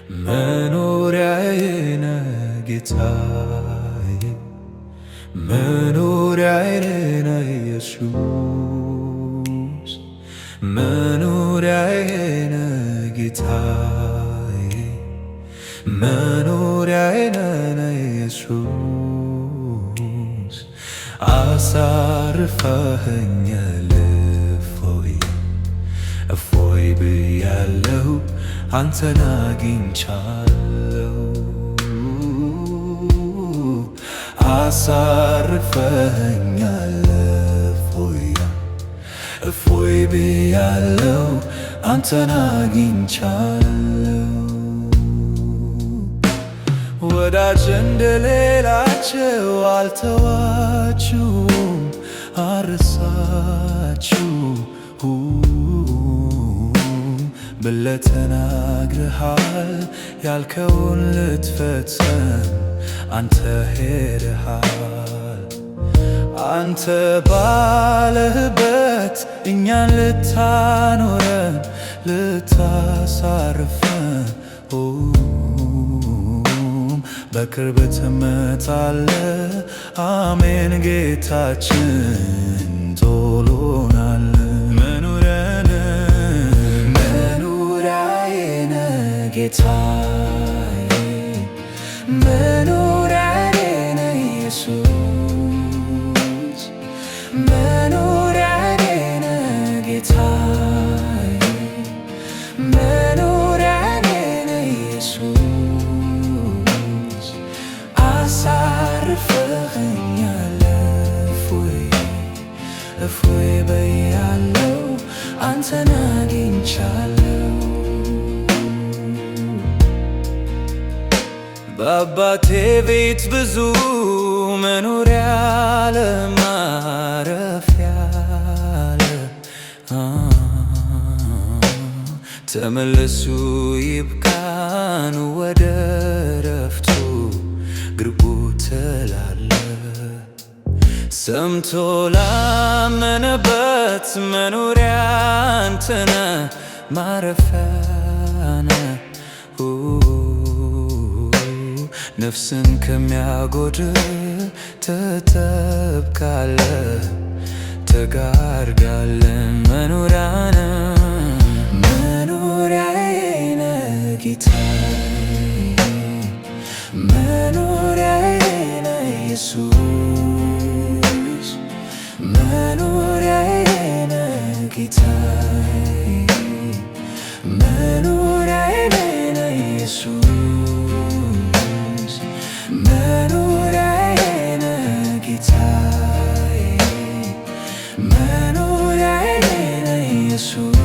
መኖሪያዬ ነህ ጌታዬ፣ መኖሪያዬ ነህ ኢየሱስ፣ መኖሪያዬ ነህ ጌታዬ፣ መኖሪያዬ ነህ ኢየሱስ። አሳርፈኸኛል እፎይ ብያለሁ፣ አንተን አግኝቻለሁ። አሳርፈኸኛል እፎይ ብያለሁ፣ አንተን አግኝቻለሁ። ወዳጅ እንደሌላቸው አልተዋችሁም፣ አረሳችሁም ብለህ ተናግረሃል። ያልከውን ልትፈጽም አንተ ሄደሃል። አንተ ባለህበት እኛን ልታኖረን ልታሳርፈን በቅርብ ትመጣለህ። አሜን ጌታችን ቶሎናል። መኖሪያዬ ነህ ጌታዬ፣ መኖሪያዬ ነህ ኢየሱስ፣ መኖሪያዬ ነህ ጌታዬ፣ መኖሪያዬ ነህ ኢየሱስ። አሳርፈኸኛል እፎይ ብያለሁ፣ አንተን አግኝቻለሁ። በአባቴ ቤት ብዙ መኖሪያ አለ፣ ማረፊያ አለ። ተመለሱ ይብቃን ወደ ረፍቱ ግቡ ትላለህ። ሰምቶ ላመነበት መኖሪያ አንተ ነህ፣ ማረፊያ ነህ። ነፍስን ከሚያጎድል ትጠብቃለህ፣ ትጋርዳለህ። መኖሪያዬ ነህ ጌታዬ፣ መኖሪያዬ ነህ ኢየሱስ፣ መኖሪያዬ ነህ ጌታዬ፣ መኖሪያዬ ነህ ኢየሱስ፣ መኖሪያዬ ነህ ጌታዬ፣ መኖሪያዬ ነህ ኢየሱስ።